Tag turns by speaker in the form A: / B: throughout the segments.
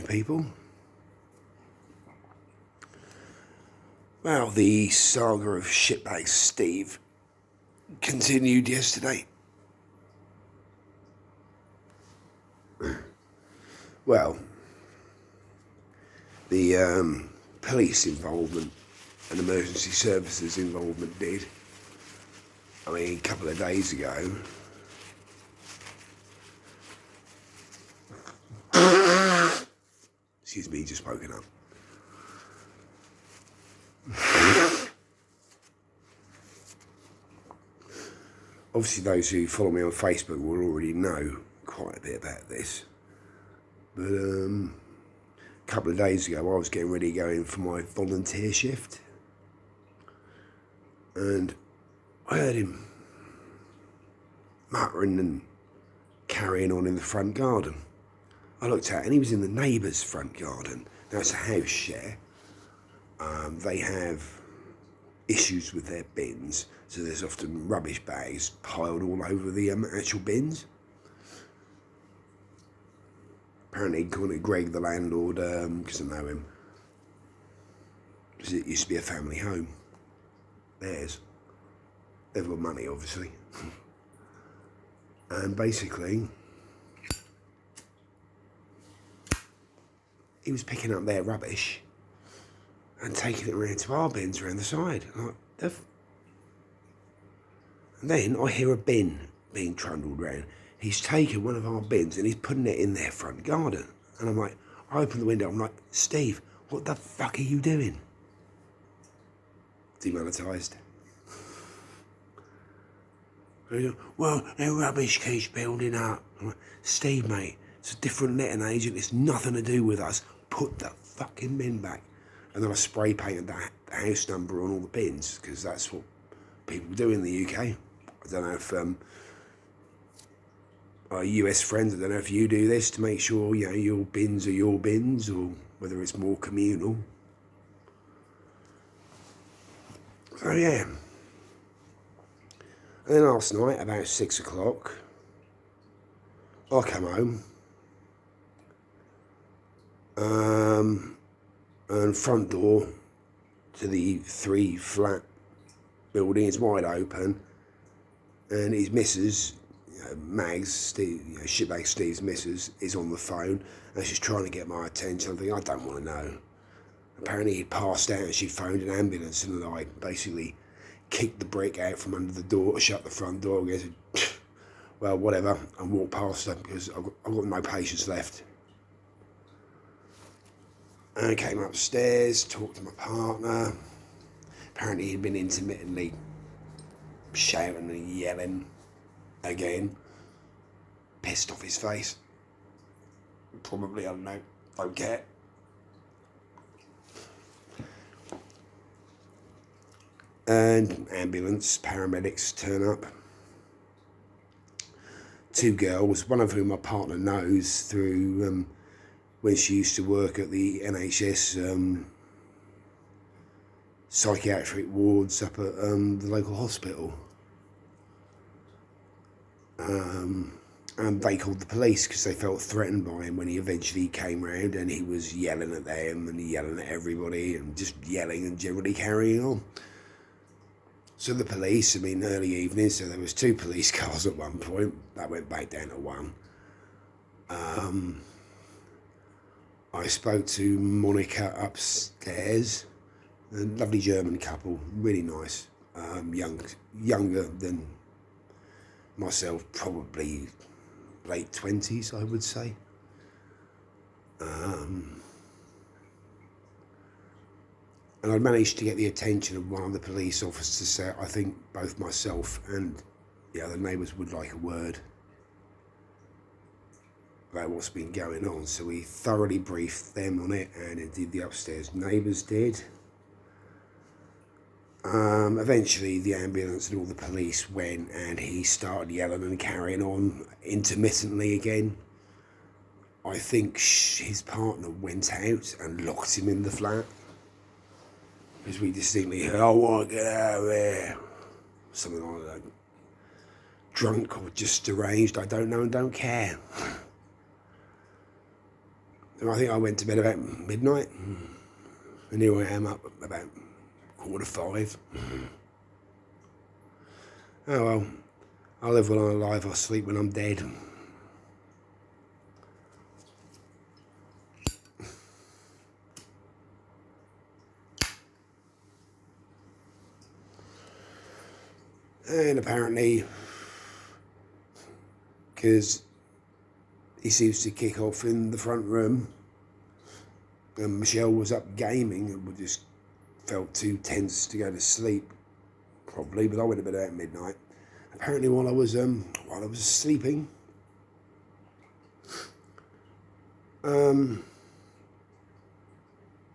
A: people. Well, the saga of Shitbag Steve continued yesterday. Well, the police involvement and emergency services involvement did. I mean, a couple of days ago, excuse me, just woken up. Obviously, those who follow me on Facebook will already know quite a bit about this. But a couple of days ago, I was getting ready to go in for my volunteer shift. And I heard him muttering and carrying on in the front garden. I looked out and he was in the neighbour's front garden. Now it's a house share. They have issues with their bins, so there's often rubbish bags piled all over the actual bins. Apparently he called it Greg, the landlord, because I know him. Because it used to be a family home. Theirs. They've got money, obviously. And basically, he was picking up their rubbish and taking it around to our bins around the side. And then I hear a bin being trundled around. He's taken one of our bins and he's putting it in their front garden. And I'm like, I open the window, I'm like, Steve, what the fuck are you doing? Demonetised. Well, their rubbish keeps building up. I'm like, Steve, mate, it's a different letting agent. It's nothing to do with us. Put the fucking bin back. And then I spray painted the house number on all the bins, because that's what people do in the UK. I don't know if our US friends, I don't know if you do this to make sure, you know, your bins are your bins, or whether it's more communal. So yeah. And then last night, about 6 o'clock, I come home, and front door to the 3-flat building is wide open, and his missus, Mags, Steve, Shitbag Steve's missus, is on the phone, and she's trying to get my attention. I'm thinking, I don't want to know. Apparently he'd passed out and she phoned an ambulance, and I basically kicked the brick out from under the door to shut the front door. I guess, well, whatever, and walked past her because I've got no patience left. And I came upstairs, talked to my partner. Apparently he'd been intermittently shouting and yelling again. Pissed off his face. Probably, I don't know, don't care. And ambulance, paramedics turn up. 2 girls, one of whom my partner knows through when she used to work at the NHS psychiatric wards up at the local hospital. And they called the police because they felt threatened by him when he eventually came round, and he was yelling at them and yelling at everybody and just yelling and generally carrying on. So the police, early evening, so there was 2 police cars at one point. That went back down to 1. I spoke to Monica upstairs, a lovely German couple, really nice, younger than myself, probably late 20s, I would say. And I managed to get the attention of one of the police officers to say, I think both myself and the other neighbours would like a word about what's been going on. So we thoroughly briefed them on it, and indeed the upstairs neighbours did. Eventually the ambulance and all the police went, and he started yelling and carrying on intermittently again. I think his partner went out and locked him in the flat, because we distinctly heard, I want to get out of here. Something like that. Drunk or just deranged, I don't know and don't care. And I think I went to bed about midnight, and here I am up about 4:45. Oh well, I'll live when I'm alive, I'll sleep when I'm dead. And apparently, because he seems to kick off in the front room, and Michelle was up gaming and we just felt too tense to go to sleep, probably, but I went to bed at midnight. Apparently while I was sleeping,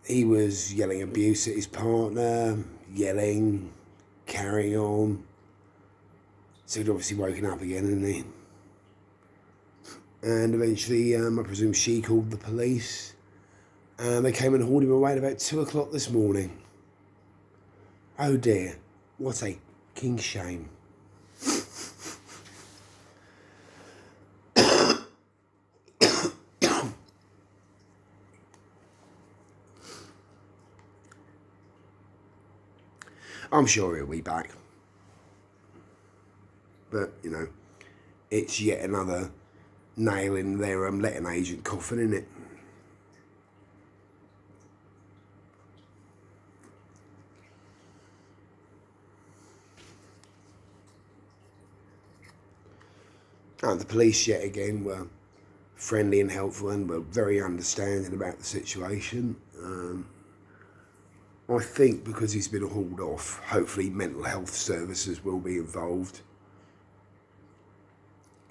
A: he was yelling abuse at his partner, yelling, carrying on. So he'd obviously woken up again, hadn't he? And eventually, I presume she called the police, and they came and hauled him away at about 2 o'clock this morning. Oh dear, what a king shame. I'm sure he'll be back. But, you know, it's yet another nail in their letting agent coffin, isn't it? The police yet again were friendly and helpful and were very understanding about the situation. I think because he's been hauled off, hopefully mental health services will be involved.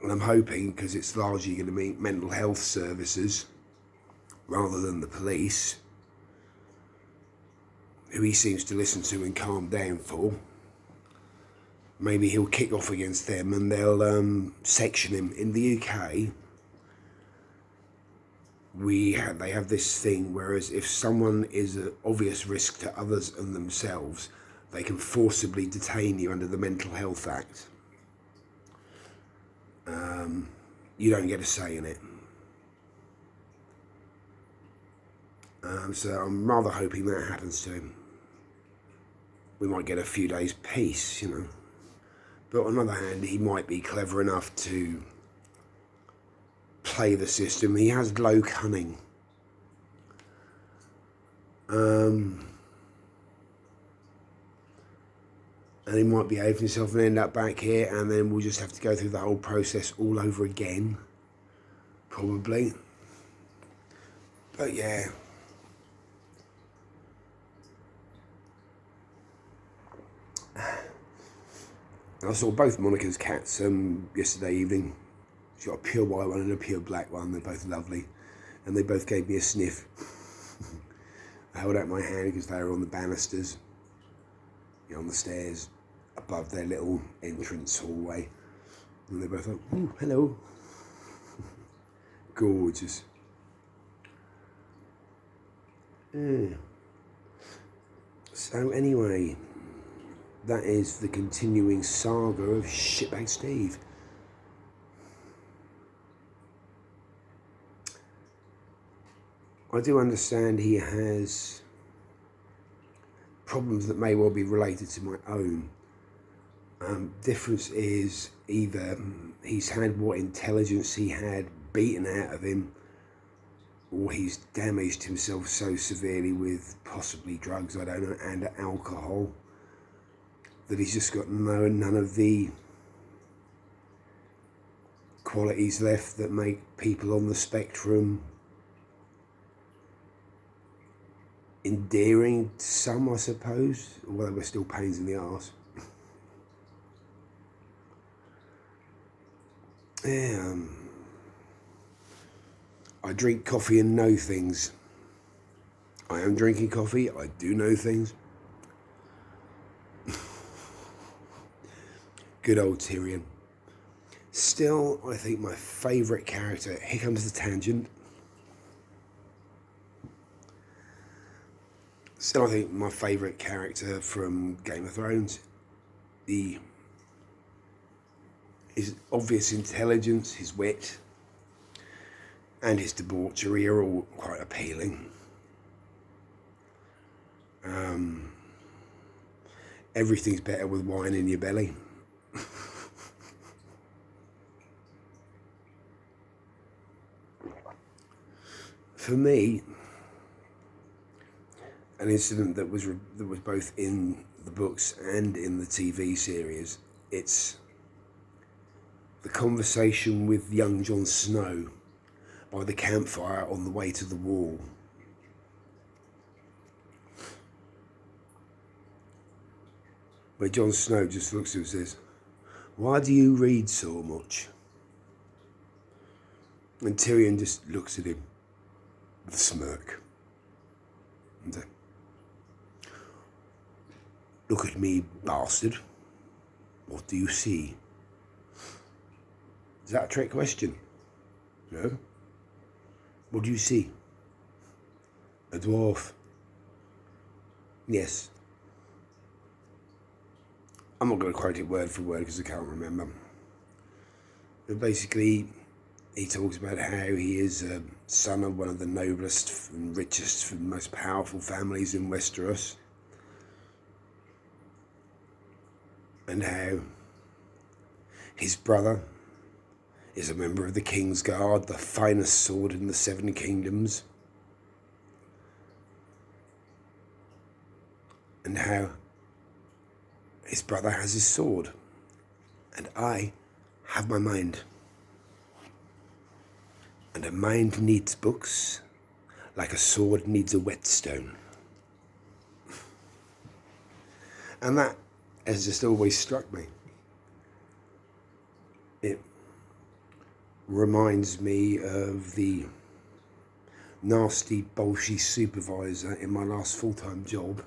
A: And I'm hoping, because it's largely going to be mental health services rather than the police, who he seems to listen to and calm down for, maybe he'll kick off against them and they'll section him. In the UK, they have this thing, whereas if someone is an obvious risk to others and themselves, they can forcibly detain you under the Mental Health Act. You don't get a say in it. So I'm rather hoping that happens to him. We might get a few days peace, you know. But on the other hand, he might be clever enough to play the system. He has low cunning. And he might behave himself and end up back here, and then we'll just have to go through the whole process all over again, probably. But yeah. I saw both Monica's cats yesterday evening. She's got a pure white one and a pure black one. They're both lovely. And they both gave me a sniff. I held out my hand because they were on the banisters, you know, on the stairs above their little entrance hallway. And they both thought, "Ooh, hello." Gorgeous. Yeah. So anyway, that is the continuing saga of Shitbag Steve. I do understand he has problems that may well be related to my own. Difference is either he's had what intelligence he had beaten out of him, or he's damaged himself so severely with possibly drugs, I don't know, and alcohol, that he's just got none of the qualities left that make people on the spectrum endearing to some, I suppose, although we're still pains in the arse. Yeah, I drink coffee and know things. I am drinking coffee, I do know things. Good old Tyrion. Still, I think my favourite character, here comes the tangent. Still, I think my favourite character from Game of Thrones, his obvious intelligence, his wit, and his debauchery are all quite appealing. Everything's better with wine in your belly. For me, an incident that was both in the books and in the TV series, it's the conversation with young Jon Snow by the campfire on the way to the wall. Where Jon Snow just looks at him and says, "Why do you read so much?" And Tyrion just looks at him with a smirk. And says, "Look at me, bastard. What do you see?" Is that a trick question? No. What do you see? A dwarf. Yes. I'm not going to quote it word for word because I can't remember. But basically, he talks about how he is a son of one of the noblest and richest and most powerful families in Westeros. And how his brother is a member of the King's Guard, the finest sword in the Seven Kingdoms. And how his brother has his sword, and I have my mind. And a mind needs books, like a sword needs a whetstone. And that has just always struck me. It reminds me of the nasty, bolshy supervisor in my last full-time job,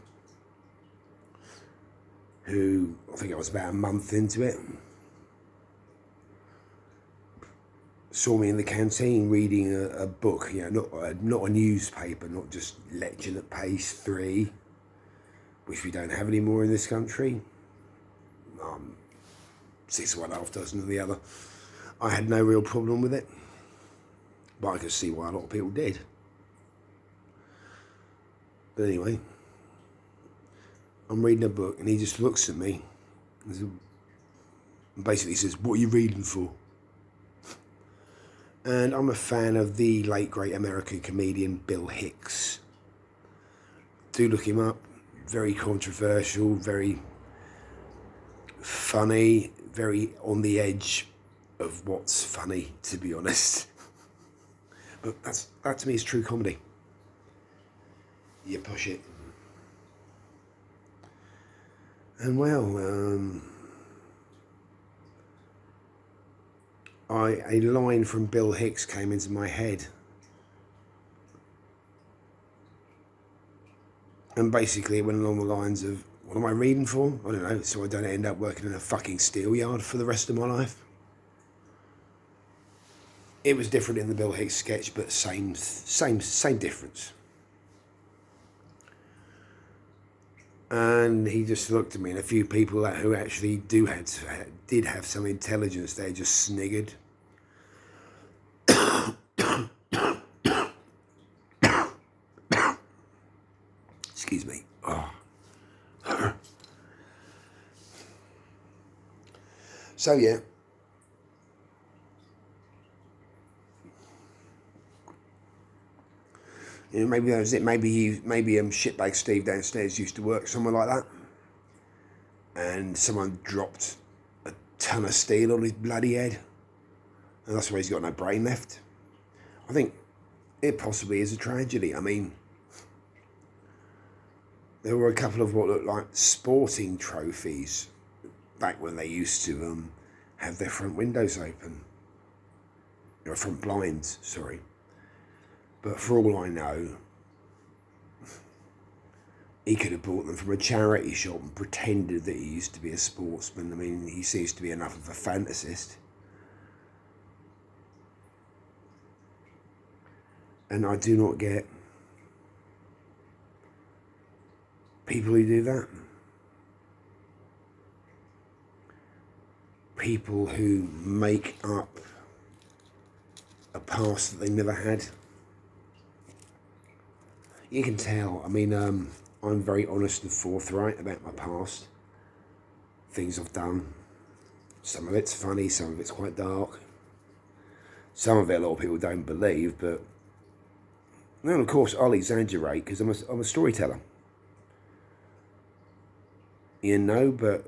A: who, I think I was about a month into it, saw me in the canteen reading a book, not a newspaper, not just Legend at page 3, which we don't have anymore in this country. 6 of one, half dozen of the other. I had no real problem with it, but I could see why a lot of people did. But anyway, I'm reading a book and he just looks at me and basically says, "What are you reading for?" And I'm a fan of the late great American comedian Bill Hicks. Do look him up. Very controversial, very funny, very on the edge of what's funny, to be honest. But that to me is true comedy. You push it. And well, a line from Bill Hicks came into my head. And basically it went along the lines of, what am I reading for? I don't know, so I don't end up working in a fucking steel yard for the rest of my life. It was different in the Bill Hicks sketch, but same difference. And he just looked at me, and a few people who actually did have some intelligence, they just sniggered. Excuse me. Oh. So yeah. Maybe that was it. Maybe Shitbag Steve downstairs used to work somewhere like that, and someone dropped a ton of steel on his bloody head, and that's why he's got no brain left. I think it possibly is a tragedy. I mean, there were a couple of what looked like sporting trophies back when they used to have their front windows open, or front blinds, sorry. But for all I know, he could have bought them from a charity shop and pretended that he used to be a sportsman. I mean, he seems to be enough of a fantasist. And I do not get people who do that. People who make up a past that they never had. You can tell. I mean, I'm very honest and forthright about my past. Things I've done. Some of it's funny, some of it's quite dark. Some of it a lot of people don't believe, but then of course I'll exaggerate because I'm a storyteller. You know, but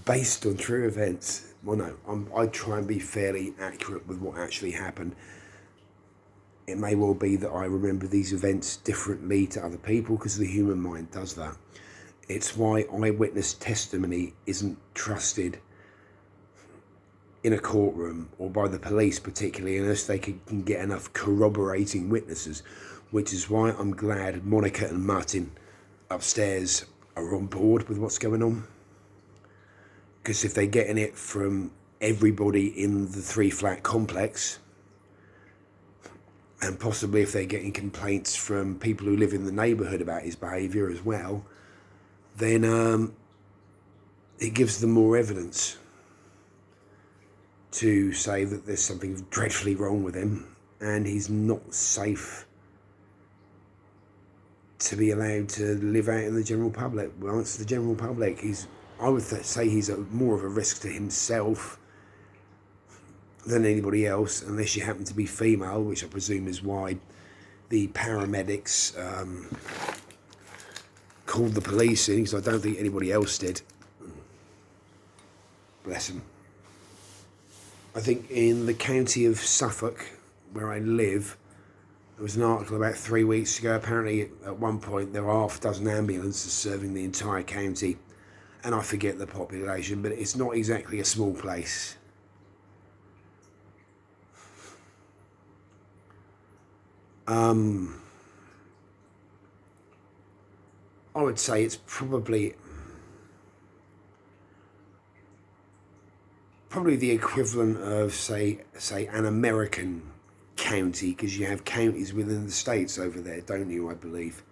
A: based on true events. Well, no, I try and be fairly accurate with what actually happened. It may well be that I remember these events differently to other people because the human mind does that. It's why eyewitness testimony isn't trusted in a courtroom or by the police particularly unless they can get enough corroborating witnesses, which is why I'm glad Monica and Martin upstairs are on board with what's going on. Because if they're getting it from everybody in the 3-flat complex, and possibly if they're getting complaints from people who live in the neighbourhood about his behaviour as well, then it gives them more evidence to say that there's something dreadfully wrong with him and he's not safe to be allowed to live out in the general public. Well, it's the general public. I would say he's more of a risk to himself than anybody else, unless you happen to be female, which I presume is why the paramedics called the police in, because I don't think anybody else did. Bless them. I think in the county of Suffolk, where I live, there was an article about 3 weeks ago. Apparently, at one point, there were half a dozen ambulances serving the entire county. And I forget the population, but it's not exactly a small place. I would say it's probably the equivalent of say an American county, because you have counties within the states over there, don't you? I believe.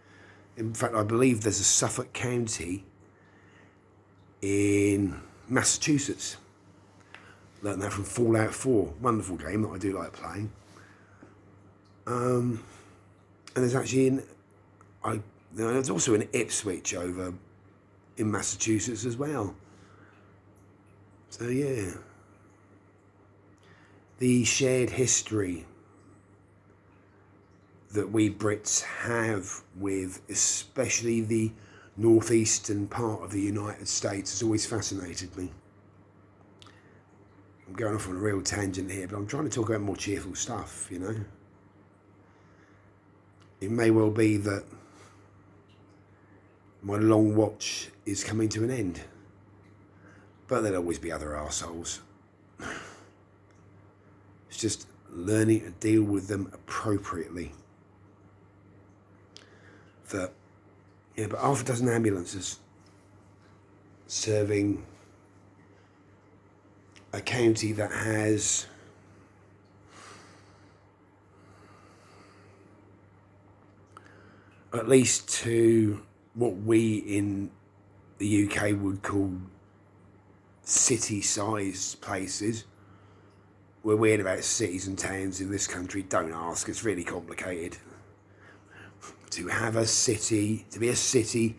A: In fact, I believe there's a Suffolk County in Massachusetts. Learned that from Fallout 4, wonderful game that I do like playing. And there's actually there's also an Ipswich over in Massachusetts as well. So yeah, the shared history that we Brits have with especially the northeastern part of the United States has always fascinated me. I'm going off on a real tangent here, but I'm trying to talk about more cheerful stuff, you know. It may well be that my long watch is coming to an end, but there'll always be other arseholes. It's just learning to deal with them appropriately. But half a dozen ambulances serving a county that has at least two what we in the UK would call city-sized places. We're weird about cities and towns in this country. Don't ask, it's really complicated. To have a city, to be a city,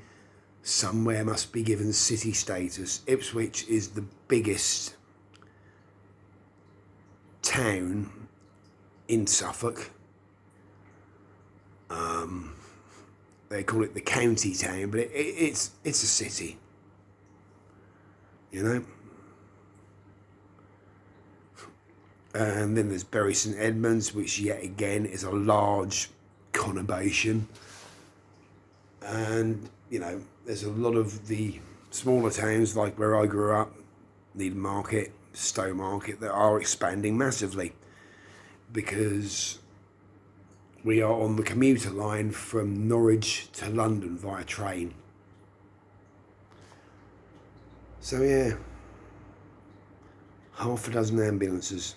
A: somewhere must be given city status. Ipswich is the biggest town in Suffolk. They call it the county town, but it's a city, you know. And then there's Bury St Edmunds, which yet again is a large conurbation. And, you know, there's a lot of the smaller towns, like where I grew up, Needham Market, Stowe Market, that are expanding massively because we are on the commuter line from Norwich to London via train. So yeah, half a dozen ambulances.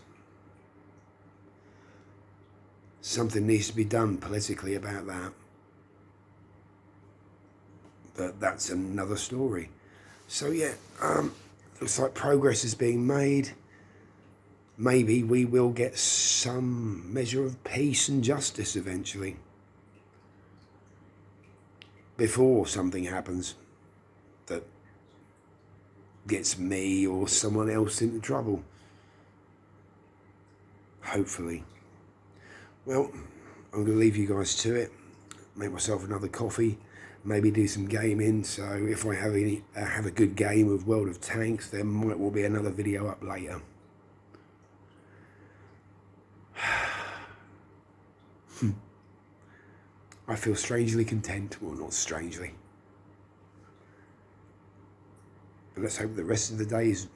A: Something needs to be done politically about that. But that's another story. So yeah, looks like progress is being made. maybe we will get some measure of peace and justice eventually, before something happens that gets me or someone else into trouble. Hopefully. Well, I'm going to leave you guys to it. Make myself another coffee. Maybe do some gaming. So if I have a good game of World of Tanks, there might well be another video up later. I feel strangely content. Well, not strangely. But let's hope the rest of the day is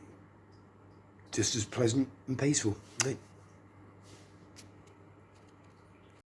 A: just as pleasant and peaceful. Right?